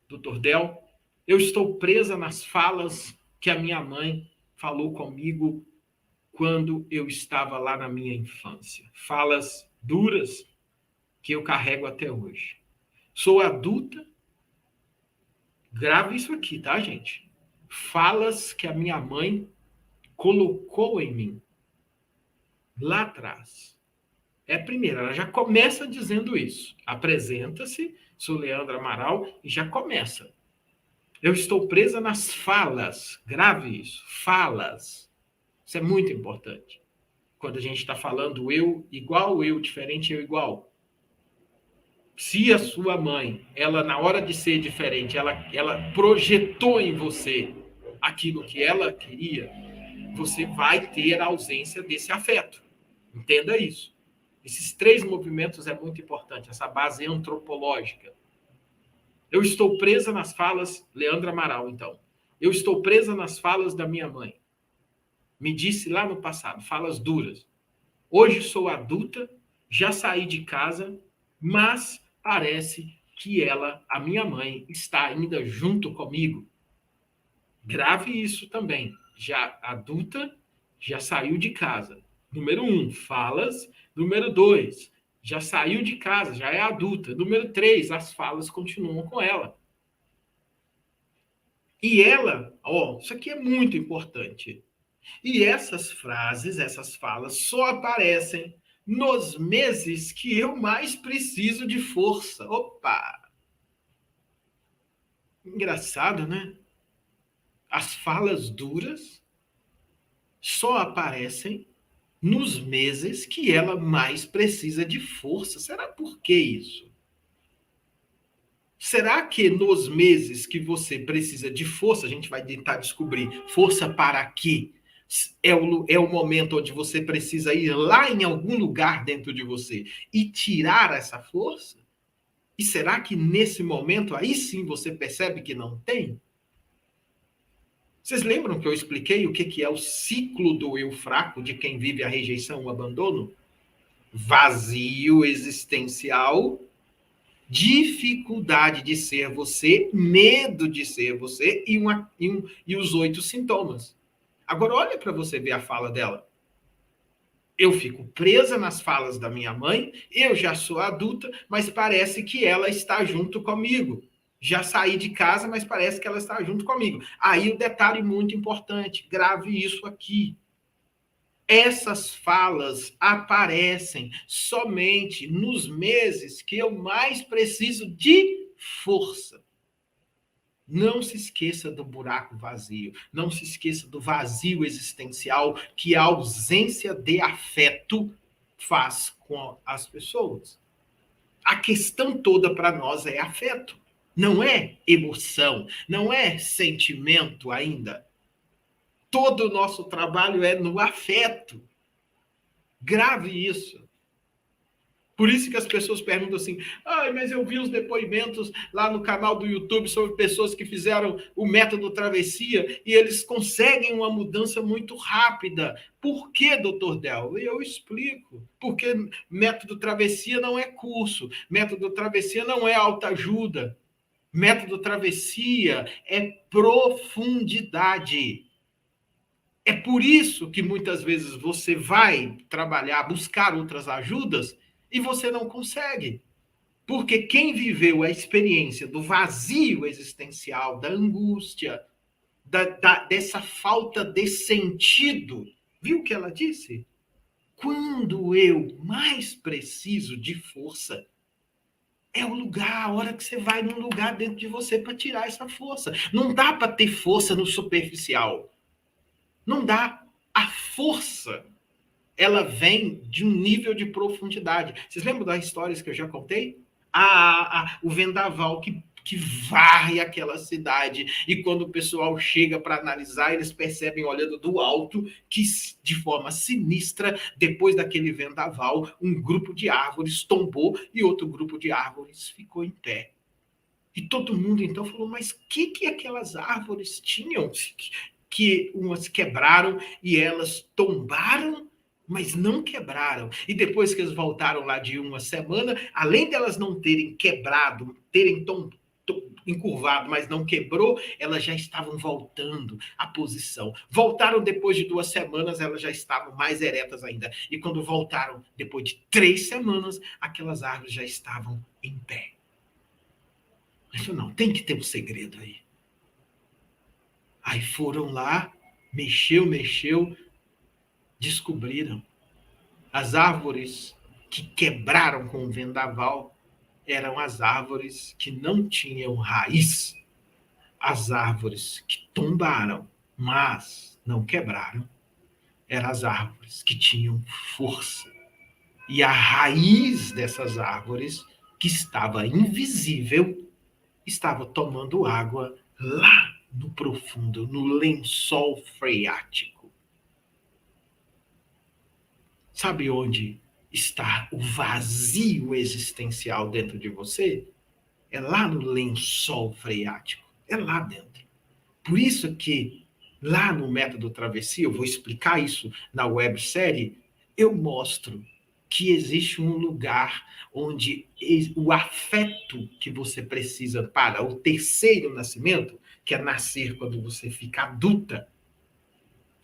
Dr. Del, eu estou presa nas falas que a minha mãe falou comigo quando eu estava lá na minha infância. Falas duras que eu carrego até hoje. Sou adulta, grave isso aqui, tá, gente? Falas que a minha mãe colocou em mim lá atrás. É a primeira, ela já começa dizendo isso. Apresenta-se, sou Leandro Amaral, e já começa. Eu estou presa nas falas. Grave isso. Falas. Isso é muito importante. Quando a gente está falando eu igual, eu diferente, eu igual. Se a sua mãe, ela na hora de ser diferente, ela projetou em você aquilo que ela queria, você vai ter a ausência desse afeto. Entenda isso. Esses três movimentos é muito importante, essa base antropológica. Eu estou presa nas falas, Leandro Amaral, então. Eu estou presa nas falas da minha mãe. Me disse lá no passado, falas duras. Hoje sou adulta, já saí de casa, mas parece que ela, a minha mãe, está ainda junto comigo. Grave isso também. Já adulta, já saiu de casa. Número 1, falas. Número 2, já saiu de casa, já é adulta. Número 3, as falas continuam com ela. E ela, isso aqui é muito importante. E essas frases, essas falas, só aparecem nos meses que eu mais preciso de força. Opa! Engraçado, né? As falas duras só aparecem nos meses que ela mais precisa de força. Será por que isso? Será que nos meses que você precisa de força, a gente vai tentar descobrir força para quê? É o momento onde você precisa ir lá em algum lugar dentro de você e tirar essa força? E será que nesse momento aí sim você percebe que não tem? Vocês lembram que eu expliquei o que é o ciclo do eu fraco de quem vive a rejeição, o abandono? Vazio existencial, dificuldade de ser você, medo de ser você e os 8 sintomas. Agora, olha para você ver a fala dela. Eu fico presa nas falas da minha mãe, eu já sou adulta, mas parece que ela está junto comigo. Já saí de casa, mas parece que ela está junto comigo. Aí o detalhe muito importante, grave isso aqui. Essas falas aparecem somente nos meses que eu mais preciso de força. Não se esqueça do buraco vazio. Não se esqueça do vazio existencial que a ausência de afeto faz com as pessoas. A questão toda para nós é afeto. Não é emoção, não é sentimento ainda. Todo o nosso trabalho é no afeto. Grave isso. Por isso que as pessoas perguntam assim, mas eu vi os depoimentos lá no canal do YouTube sobre pessoas que fizeram o método travessia e eles conseguem uma mudança muito rápida. Por que, doutor Del? Eu explico. Porque método travessia não é curso, método travessia não é autoajuda, método travessia é profundidade. É por isso que muitas vezes você vai trabalhar, buscar outras ajudas e você não consegue. Porque quem viveu a experiência do vazio existencial, da angústia, dessa falta de sentido, viu o que ela disse? Quando eu mais preciso de força, é o lugar, a hora que você vai num lugar dentro de você para tirar essa força. Não dá para ter força no superficial. Não dá. A força, ela vem de um nível de profundidade. Vocês lembram das histórias que eu já contei? O vendaval que varre aquela cidade. E quando o pessoal chega para analisar, eles percebem, olhando do alto, que de forma sinistra, depois daquele vendaval, um grupo de árvores tombou e outro grupo de árvores ficou em pé. E todo mundo então falou, mas o que aquelas árvores tinham? Que umas quebraram e elas tombaram, mas não quebraram. E depois que eles voltaram lá de uma semana, além delas não terem quebrado, terem encurvado, mas não quebrou, elas já estavam voltando à posição. Voltaram depois de 2 semanas, elas já estavam mais eretas ainda. E quando voltaram depois de 3 semanas, aquelas árvores já estavam em pé. Mas não, tem que ter um segredo aí. Aí foram lá, mexeu, descobriram. As árvores que quebraram com o vendaval eram as árvores que não tinham raiz. As árvores que tombaram, mas não quebraram, eram as árvores que tinham força. E a raiz dessas árvores, que estava invisível, estava tomando água lá no profundo, no lençol freático. Sabe onde está o vazio existencial dentro de você? É lá no lençol freático. É lá dentro. Por isso que lá no Método Travessia, eu vou explicar isso na websérie, eu mostro que existe um lugar onde o afeto que você precisa para o terceiro nascimento, que é nascer quando você fica adulta,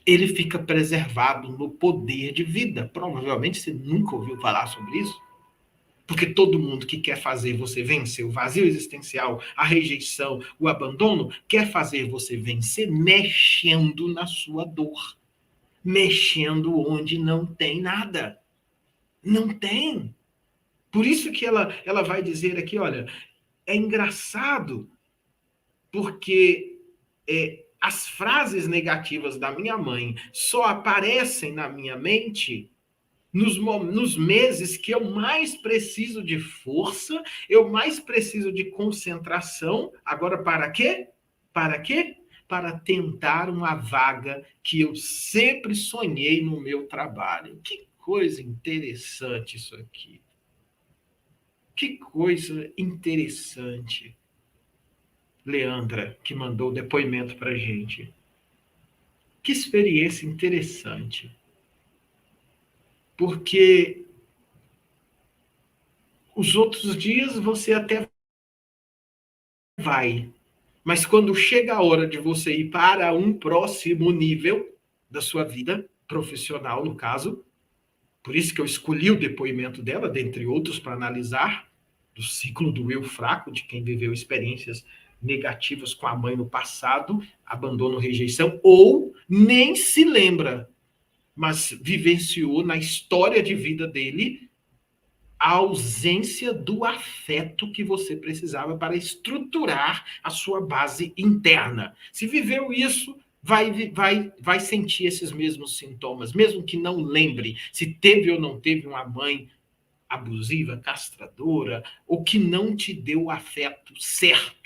ele fica preservado no poder de vida. Provavelmente você nunca ouviu falar sobre isso. Porque todo mundo que quer fazer você vencer o vazio existencial, a rejeição, o abandono, quer fazer você vencer mexendo na sua dor. Mexendo onde não tem nada. Não tem. Por isso que ela vai dizer aqui, olha, é engraçado porque as frases negativas da minha mãe só aparecem na minha mente nos meses que eu mais preciso de força, eu mais preciso de concentração. Agora, para quê? Para quê? Para tentar uma vaga que eu sempre sonhei no meu trabalho. Que coisa interessante isso aqui. Que coisa interessante. Leandra, que mandou o depoimento para a gente. Que experiência interessante. Porque os outros dias você até vai, mas quando chega a hora de você ir para um próximo nível da sua vida profissional, no caso, por isso que eu escolhi o depoimento dela, dentre outros, para analisar, do ciclo do eu fraco, de quem viveu experiências negativas com a mãe no passado, abandono, rejeição, ou nem se lembra, mas vivenciou na história de vida dele a ausência do afeto que você precisava para estruturar a sua base interna. Se viveu isso, vai sentir esses mesmos sintomas, mesmo que não lembre se teve ou não teve uma mãe abusiva, castradora, ou que não te deu o afeto certo.